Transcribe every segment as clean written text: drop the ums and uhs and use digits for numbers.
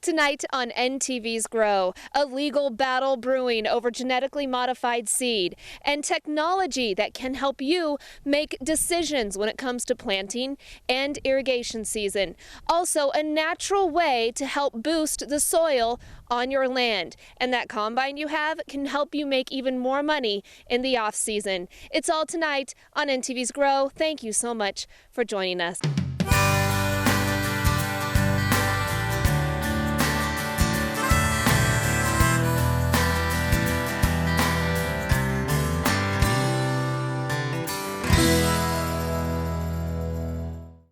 Tonight on NTV's Grow, a legal battle brewing over genetically modified seed and technology that can help you make decisions when it comes to planting and irrigation season. Also, a natural way to help boost the soil on your land. And that combine you have can help you make even more money in the off season. It's all tonight on NTV's Grow. Thank you so much for joining us.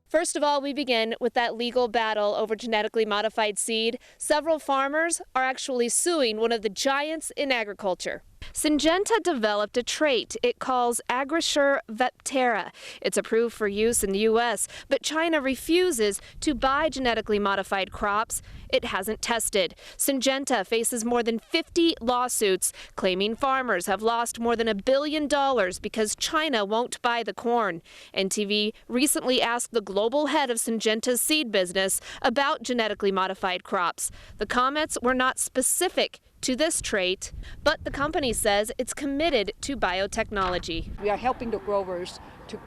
First of all, we begin with that legal battle over genetically modified seed. Several farmers are actually suing one of the giants in agriculture. Syngenta developed a trait it calls Agrasher veptera. It's approved for use in the U.S., but China refuses to buy genetically modified crops it hasn't tested. Syngenta faces more than 50 lawsuits, claiming farmers have lost more than $1 billion because China won't buy the corn. NTV recently asked the global head of Syngenta's seed business about genetically modified crops. The comments were not specific to this trait, but the company says it's committed to biotechnology. We are helping the growers to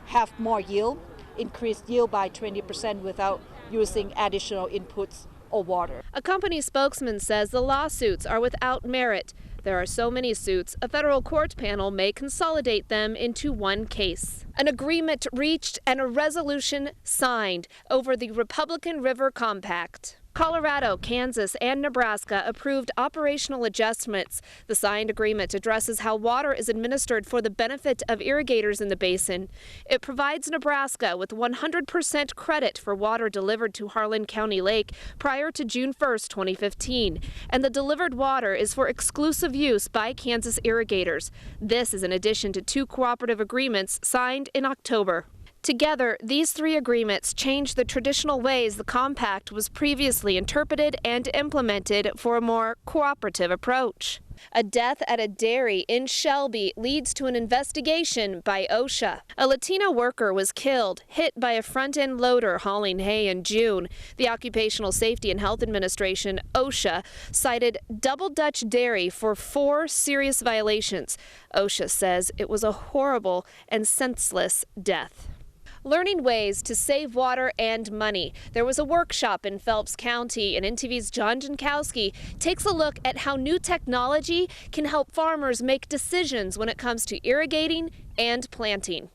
have more yield, increase yield by 20% without using additional inputs or water. A company spokesman says the lawsuits are without merit. There are so many suits, a federal court panel may consolidate them into one case. An agreement reached and a resolution signed over the Republican River Compact. Colorado, Kansas, and Nebraska approved operational adjustments. The signed agreement addresses how water is administered for the benefit of irrigators in the basin. It provides Nebraska with 100% credit for water delivered to Harlan County Lake prior to June 1st, 2015. And the delivered water is for exclusive use by Kansas irrigators. This is in addition to 2 cooperative agreements signed in October. Together, these 3 agreements change the traditional ways the compact was previously interpreted and implemented for a more cooperative approach. A death at a dairy in Shelby leads to an investigation by OSHA. A Latina worker was killed, hit by a front-end loader hauling hay in June. The Occupational Safety and Health Administration, OSHA, cited Double Dutch Dairy for 4 serious violations. OSHA says it was a horrible and senseless death. Learning ways to save water and money. There was a workshop in Phelps County, and NTV's John Jankowski takes a look at how new technology can help farmers make decisions when it comes to irrigating and planting.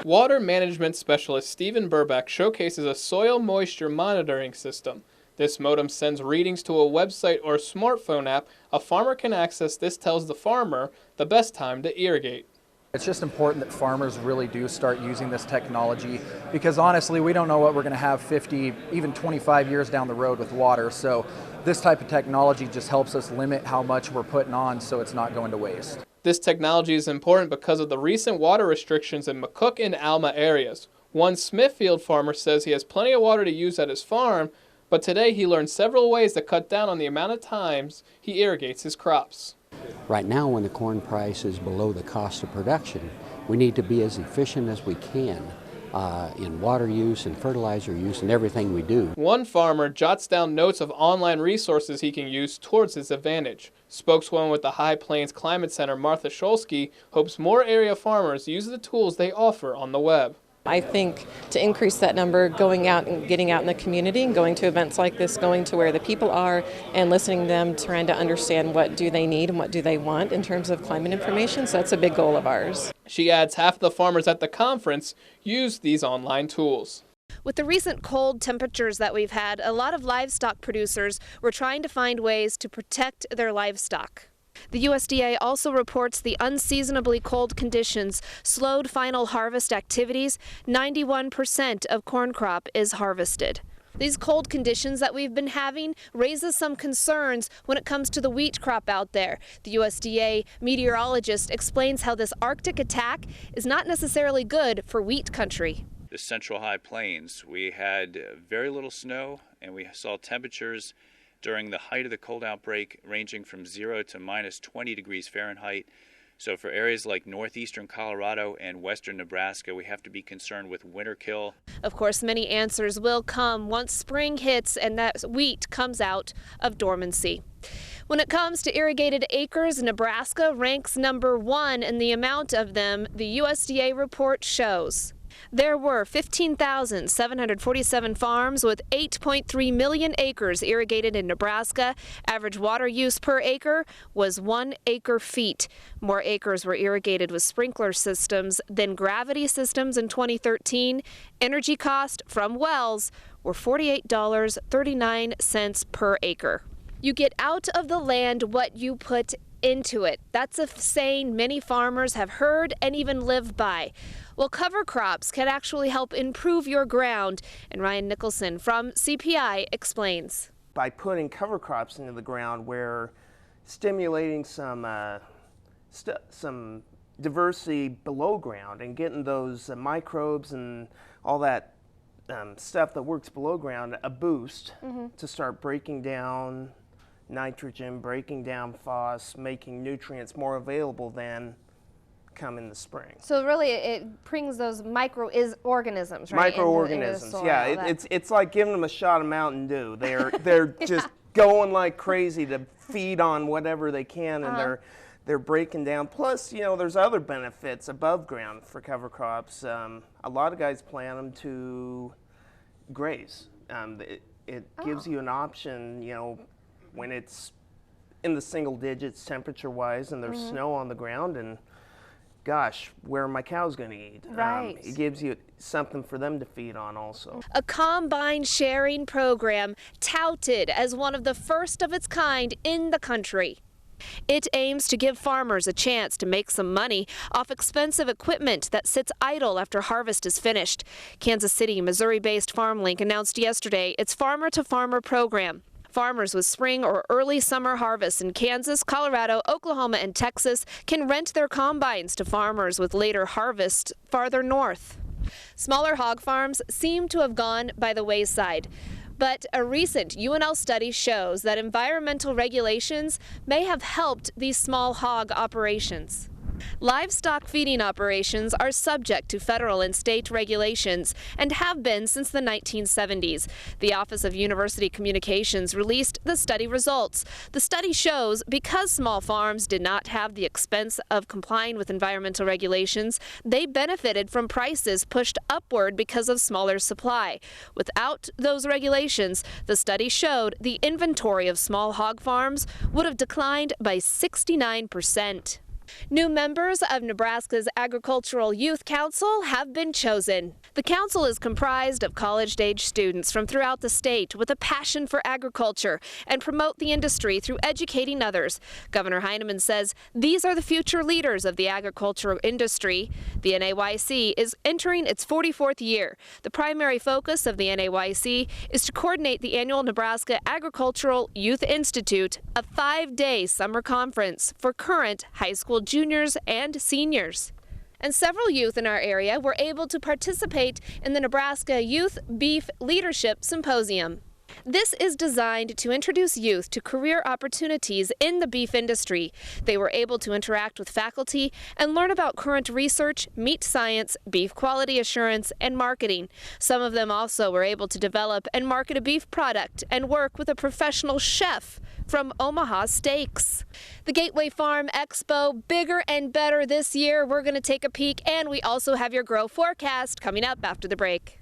Water management specialist Stephen Burback showcases a soil moisture monitoring system. This modem sends readings to a website or smartphone app a farmer can access. This tells the farmer the best time to irrigate. It's just important that farmers really do start using this technology because honestly, we don't know what we're going to have 50, even 25 years down the road with water. So this type of technology just helps us limit how much we're putting on so it's not going to waste. This technology is important because of the recent water restrictions in McCook and Alma areas. One Smithfield farmer says he has plenty of water to use at his farm, but today he learned several ways to cut down on the amount of times he irrigates his crops. Right now, when the corn price is below the cost of production, we need to be as efficient as we can in water use and fertilizer use and everything we do. One farmer jots down notes of online resources he can use towards his advantage. Spokeswoman with the High Plains Climate Center, Martha Scholsky, hopes more area farmers use the tools they offer on the web. I think to increase that number, going out and getting out in the community and going to events like this, going to where the people are and listening to them, trying to understand what do they need and what do they want in terms of climate information. So that's a big goal of ours. She adds half of the farmers at the conference use these online tools. With the recent cold temperatures that we've had, a lot of livestock producers were trying to find ways to protect their livestock. The USDA also reports the unseasonably cold conditions slowed final harvest activities. 91% of corn crop is harvested. These cold conditions that we've been having raises some concerns when it comes to the wheat crop out there. The USDA meteorologist explains how this Arctic attack is not necessarily good for wheat country. The Central High Plains, we had very little snow and we saw temperatures during the height of the cold outbreak ranging from 0 to minus 20 degrees Fahrenheit. So for areas like northeastern Colorado and western Nebraska, we have to be concerned with winter kill. Of course, many answers will come once spring hits and that wheat comes out of dormancy. When it comes to irrigated acres, Nebraska ranks number 1 in the amount of them the USDA report shows. There were 15,747 farms with 8.3 million acres irrigated in Nebraska. Average water use per acre was 1 acre-feet. More acres were irrigated with sprinkler systems than gravity systems in 2013. Energy cost from wells were $48.39 per acre. You get out of the land what you put into it. That's a saying many farmers have heard and even live by. Well, cover crops can actually help improve your ground, and Ryan Nicholson from CPI explains. By putting cover crops into the ground, we're stimulating some diversity below ground and getting those microbes and all that stuff that works below ground a boost to start breaking down nitrogen, breaking down phos, making nutrients more available than come in the spring. So really it brings those microorganisms, right? Microorganisms, yeah. It's like giving them a shot of Mountain Dew. They're just going like crazy to feed on whatever they can, and they're breaking down. Plus, you know, there's other benefits above ground for cover crops. A lot of guys plant them to graze. It gives you an option, you know, when it's in the single digits temperature-wise and there's snow on the ground, and gosh, where are my cows going to eat? Right. It gives you something for them to feed on also. A combine sharing program touted as one of the first of its kind in the country. It aims to give farmers a chance to make some money off expensive equipment that sits idle after harvest is finished. Kansas City, Missouri-based FarmLink announced yesterday its farmer-to-farmer program. Farmers with spring or early summer harvests in Kansas, Colorado, Oklahoma, and Texas can rent their combines to farmers with later harvests farther north. Smaller hog farms seem to have gone by the wayside, but a recent UNL study shows that environmental regulations may have helped these small hog operations. Livestock feeding operations are subject to federal and state regulations and have been since the 1970s. The Office of University Communications released the study results. The study shows because small farms did not have the expense of complying with environmental regulations, they benefited from prices pushed upward because of smaller supply. Without those regulations, the study showed the inventory of small hog farms would have declined by 69%. New members of Nebraska's Agricultural Youth Council have been chosen. The council is comprised of college-age students from throughout the state with a passion for agriculture and promote the industry through educating others. Governor Heineman says these are the future leaders of the agricultural industry. The NAYC is entering its 44th year. The primary focus of the NAYC is to coordinate the annual Nebraska Agricultural Youth Institute, a 5-day summer conference for current high school juniors and seniors. And several youth in our area were able to participate in the Nebraska Youth Beef Leadership Symposium. This is designed to introduce youth to career opportunities in the beef industry. They were able to interact with faculty and learn about current research, meat science, beef quality assurance, and marketing. Some of them also were able to develop and market a beef product and work with a professional chef from Omaha Steaks. The Gateway Farm Expo, bigger and better this year. We're going to take a peek, and we also have your grow forecast coming up after the break.